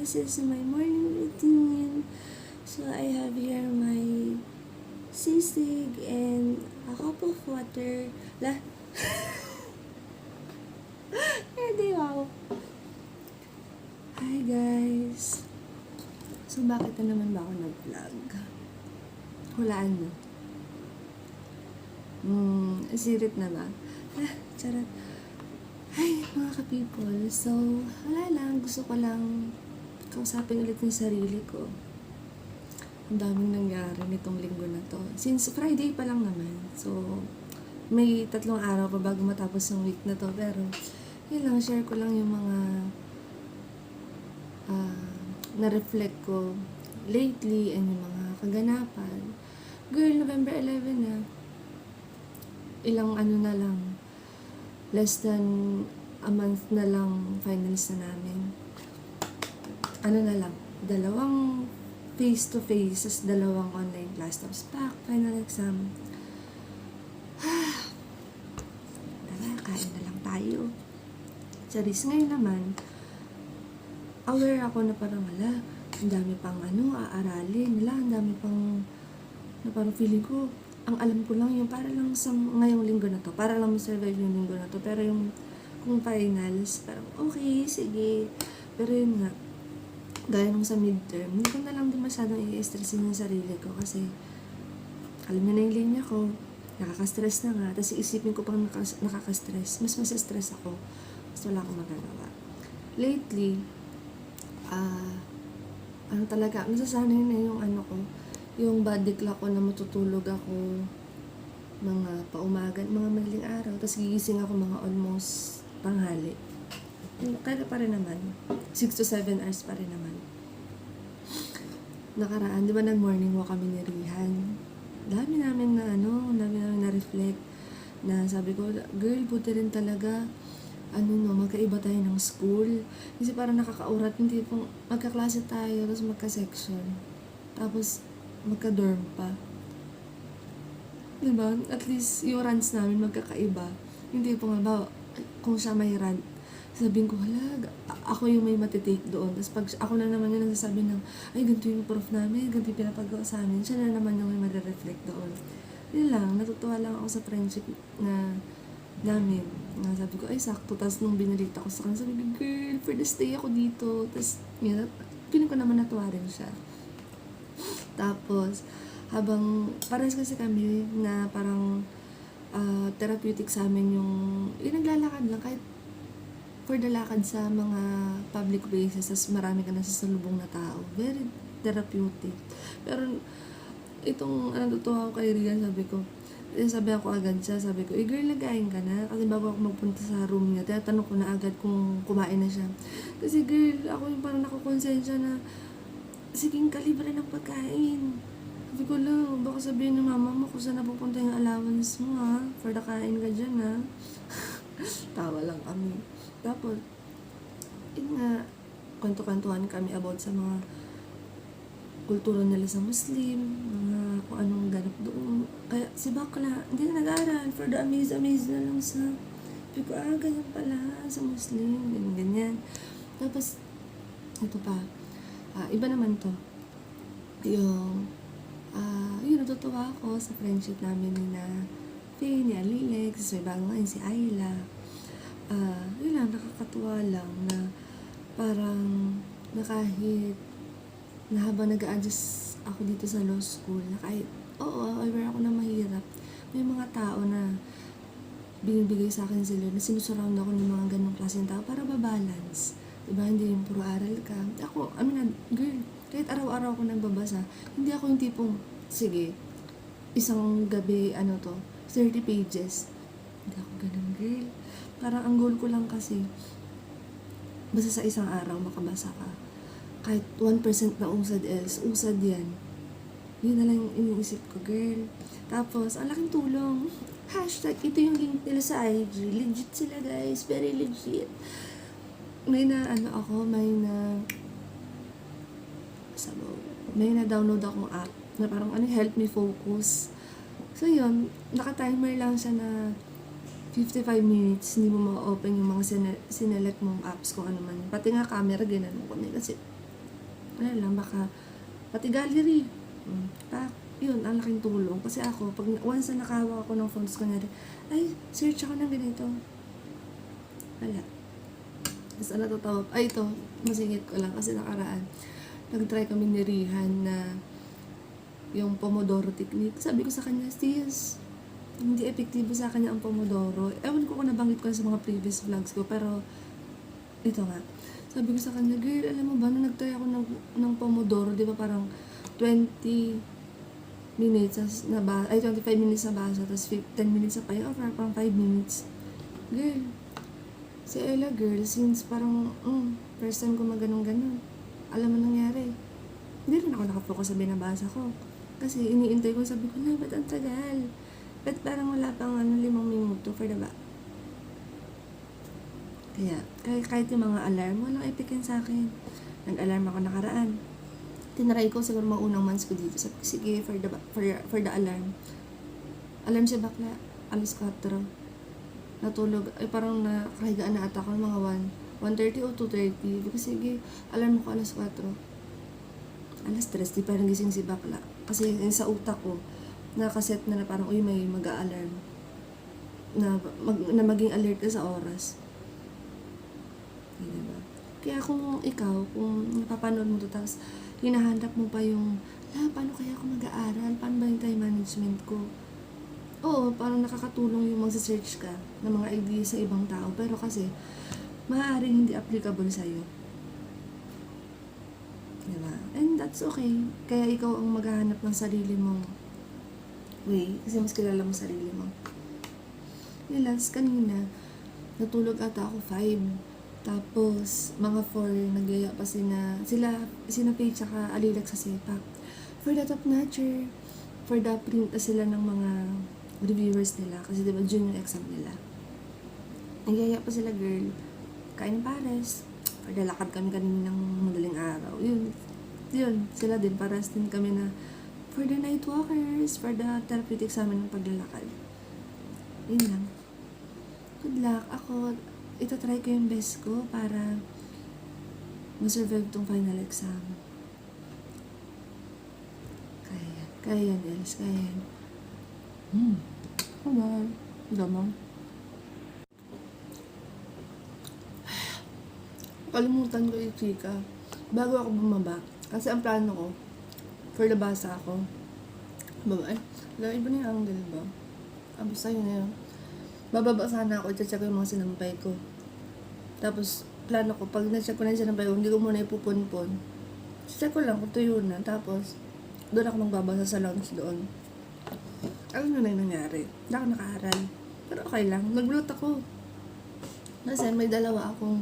this is my morning routine. So I have here my sisig and a cup of water. Lah. Hindi, wow. Hi guys. So bakit na naman ba ako nag-vlog? Hulaan nyo. Sirit na ba? Charot. Hi mga ka-people. So, wala lang. Gusto ko lang kausapin ulit yung sarili ko. Ang daming nangyari nitong linggo na to. Since Friday pa lang naman. So, may 3 araw pa bago matapos yung week na to. Pero, yun lang. Share ko lang yung mga na-reflect ko lately and yung mga kaganapan. Girl, November 11 na. Ilang ano na lang. Less than a month na lang finals na namin. Ano na lang, 2 face-to-face, 2 online class, tapos final exam. Tara, kain na lang tayo. Charis, ngayon naman, aware ako na parang ang dami pang aaralin. Ang dami pang, na parang feeling ko, ang alam ko lang yung para lang sa ngayong linggo na to, para lang ma-survive yung linggo na to, pero yung kung finals, parang okay, sige, pero yun nga, gaya nung sa midterm, hindi ko na lang din masyadong i-stressin yung sarili ko, kasi alam niyo na yung linya ko, nakaka-stress na nga, tapos iisipin ko pang nakaka-stress, mas stress ako, mas wala akong magagawa. Lately, talaga, nasasanay na yung ko, yung body clock ko na matutulog ako mga paumaga, mga madaling araw, tapos gigising ako mga almost tanghali. Kaya pa rin naman, 6 to 7 hours pa rin naman. Nakaraan, di ba nag-morning walk kami ni Rihan? Dami namin na-reflect, na sabi ko, girl, buti rin talaga, magkaiba tayo ng school. Kasi parang nakakaurat, yung tipong magkaklase tayo, tapos magka-section. Tapos, magka-dorm pa. Diba? At least, yung runs namin magkakaiba. Hindi po nga, kung siya may run, sabihin ko, ako yung may matitake doon. Tapos pag ako na naman yung nagsasabi ng, ay, ganito yung prof namin, ganito yung pinapagawa sa amin, siya na naman yung may mag-reflect doon. Yun lang, natutuwa lang ako sa friendship namin. Sabi ko, ay, sakto. Tapos nung binalita ko sa kanya, sabi ko, girl, for the stay ako dito. Tapos, yun, piling ko naman natuwa rin siya. Tapos, habang parehas kasi kami na parang therapeutic sa amin yung naglalakad lang kahit for the lakad sa mga public places, tas marami ka na sa salubong na tao. Very therapeutic. Pero itong natutuwa ko kay Rian, sabi ako agad siya, sabi ko, girl, nagain ka na? Kasi bago ako magpunta sa room niya, tinatanong ko na agad kung kumain na siya. Kasi girl, ako yung parang nakukonsensya na siging kalibre ng pagkain. Sabi ko lang, baka sabihin ng mama mo kung saan napupunta yung allowance mo ha. For the kain ka dyan ha. Tawa lang kami. Tapos, yun nga, kwento-kwentuhan kami about sa mga kultura nila sa Muslim, mga kung anong ganap doon. Kaya si Bakla, hindi na nag-aaral. For the amaze na lang sa, sabi ko, ganyan pala sa Muslim, ganyan. Tapos, ito pa, iba naman to. Yung natutuwa ako sa friendship namin ni na Faye, ni Alilex, so bago ngayon si Ayla. Yun lang, nakakatuwa lang na parang na kahit na habang nag-a-adjust ako dito sa law school, na kahit, aware ako na mahirap, may mga tao na binibigay sa akin sila, na sinusurround ako ng mga ganong klaseng tao para ba-balance. Diba, hindi yung puro aral ka. Ako, girl, kahit araw-araw ako nagbabasa, hindi ako yung tipong, sige, isang gabi, 30 pages. Hindi ako ganun, girl. Parang ang goal ko lang kasi, basta sa isang araw makabasa ka. Kahit 1% na usad yan. Yun na lang yung iniisip ko, girl. Tapos, ang laking tulong. Hashtag, ito yung link nila sa IG. Legit sila, guys. Very legit. May na-download akong app na parang help me focus. So yun, naka-timer lang siya na 55 minutes, hindi mo ma-open yung mga sinelect mong apps kung ano man. Pati nga camera, ginano ko kasi ano lang, baka, pati gallery. Yun, ang laking tulong. Kasi ako, pag once na nakahawak ako ng phones, kunyari, ay, search ako ng ganito. Wala. Tapos natatawa, ay ito, masingit ko lang kasi nakaraan. Nag-try kami ni Rihan na yung Pomodoro technique. Sabi ko sa kanya, sis, hindi epektibo sa kanya ang Pomodoro. Ewan ko kung nabanggit ko sa mga previous vlogs ko, pero ito nga. Sabi ko sa kanya, girl, alam mo ba, nung nag-try ako ng Pomodoro, di ba parang 20 minutes na ba, ay 25 minutes na basa, tapos 10 minutes na payoff, or parang 5 minutes. Girl, si Ella, girl, since parang, first time ko maganong-ganon. Alam mo nangyari. Hindi rin ako nakafocus sa binabasa ko. Kasi iniintay ko, sabi ko na, ba't ang tagal? Ba't parang wala pang 5 minuto for the back? Kaya, kahit yung mga alarm, walang epikin sa akin. Nag-alarm ako nakaraan. Tinaray ko siguro mga unang months ko dito. Sabi ko, sige, for the alarm. Alarm si bakla, alas 4. Natulog, ay parang nakahigaan na ata ako mga 1:30 o 2:30. Sabi ko, sige, alarm ko alas 4. Alas 3, di parang gising si bakla. Kasi sa utak ko, nakaset na parang, uy, may mag-a-alarm. Na maging alert ka sa oras. Diba? Kaya kung ikaw, kung napapanood mo to, tapos hinahanap mo pa yung, paano kaya ako mag-aaral? Paano ba yung time management ko? Oo, parang nakakatulong yung magsa-search ka ng mga ideas sa ibang tao. Pero kasi, maaaring hindi applicable sa'yo. Diba? And that's okay. Kaya ikaw ang maghahanap ng sarili mong way. Kasi mas kilala mo sarili mo. Nilas, kanina, natulog ata ako 5. Tapos, mga 4, nagyaya pa sina Paige tsaka Alilac sa sepak. For the top notcher, for the print na sila ng mga reviewers nila. Kasi diba, junior exam nila. Nagyaya pa sila, girl. Kain pares. For the lakad kami kanina ng madaling araw. Yun, sila din. Pares din kami na for the night walkers, for the therapeutic sa amin ng paglalakad. Yun lang. Good luck. Ako, itatry ko yung best ko para ma-survive tong final exam. Kaya yan, Els. Kaya yan. Bye-bye. Damang. Kalimutan ko yung chika. Bago ako bumaba. Kasi ang plano ko, for the basa ako. Baba, iba na yung angle ba? Basta yun na yun. Bababa sana ako, i-check ko yung mga sinampay ko. Tapos, plano ko, pag na-check ko na yung sinampay ko, hindi ko muna ipupunpon. Check ko lang kung tuyo na. Tapos, doon ako magbabasa sa lounge doon. Ano na yung nangyari? Hindi ako nakaaral. Pero okay lang. Nag-bloat ako. Kasi may dalawa akong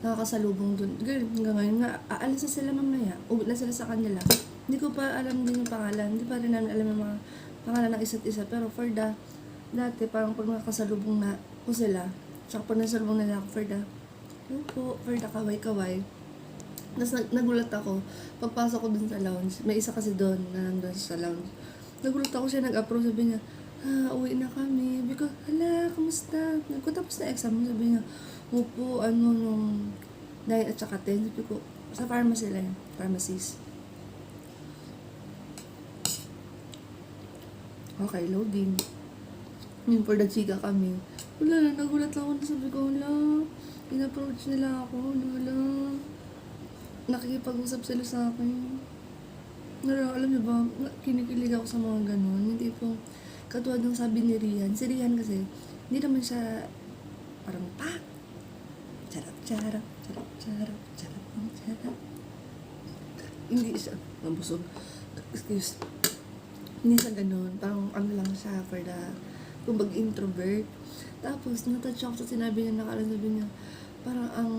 nakakasalubong doon. Girl, hanggang ngayon nga, aalis na sila mamaya. Uwi na sila sa kanila. Hindi ko pa alam din yung pangalan. Hindi pa rin namin alam yung mga pangalan ng isa't isa. Pero for the dati, parang pag nakakasalubong na ko sila, tsaka pag nasalubong nila ako for the kaway-kaway. Tapos nagulat ako, pagpasok ko dun sa lounge, may isa kasi doon na nandun sa lounge. Nagulat ako siya, nag-approve, sabi niya, uwi na kami. Sabi ko, hala, kamusta? Nagkatapos na exam, sabi niya, upo, nung 9 at saka 10. Sabi ko, sa pharmacy lang, pharmacist. Okay, loading. Yung for the chika kami. Wala, nagulat lang ako na sabi ko, wala, in-approach nila ako, wala. Nakikipag-usap sila sa akin. Wala, alam niyo ba, kinikilig ako sa mga ganon. Hindi po, katulad ng sabi ni Rihan. Si Rihan kasi, hindi naman siya, parang, charap. Hindi siya, mabusog. Excuse. Hindi siya ganon. Parang, lang siya for the, kumbaga introvert. Tapos, natouch ako sa sinabi niya, sabi niya, parang ang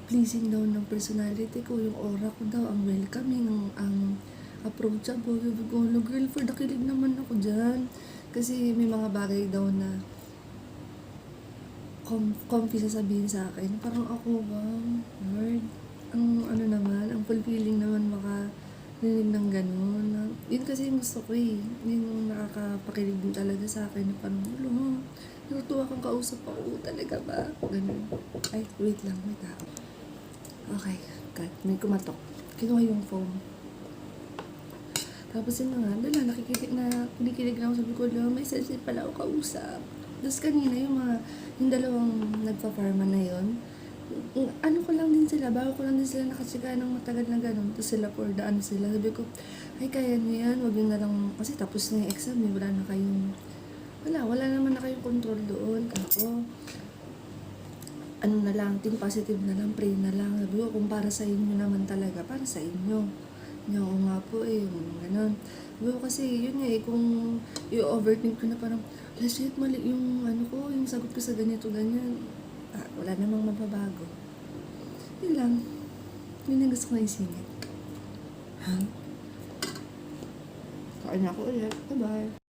pleasing daw ng personality ko, yung aura ko daw, ang welcoming, ang approachable. Sabi ko, girl, for the kilig naman ako dyan. Kasi may mga bagay daw na comfy sasabihin sa akin. Parang ako, wow, Lord, ang fulfilling naman makarinig ng gano'n. Yun kasi yung gusto ko eh. Yun yung nakakapakilig din talaga sa akin. Na parang, natutuwa kang kausap ako. Talaga ba? Ganun. Ay, wait lang. May tao. Okay. God, may kumatok. kinuha yung phone. Tapos yun na nga, dala, kinikilig na ako, sabi ko, may sensitive pala ako kausap. Tapos kanina, yung dalawang nagpa-pharma na yun, ano ko lang din sila, bago ko lang din sila nakasika ng matagal na gano'n. Tapos sila for the sila, sabi ko, ay kaya nyo yan, wag nyo na lang, kasi tapos na yung exam, wala na kayong, wala naman na kayong control doon. Ako, ano na lang, think positive na lang, pray na lang. Sabi ko, kung para sa inyo naman talaga, para sa inyo. Oo nga po yung gano'n. Sabi ko kasi, yun nga kung i-overthink ko na parang, shit, mali yung yung sagot ko sa ganito, ganyan. Wala namang mababago. Yun lang. Yun ang gusto ko isingit. Kain ako ulit. Bye-bye.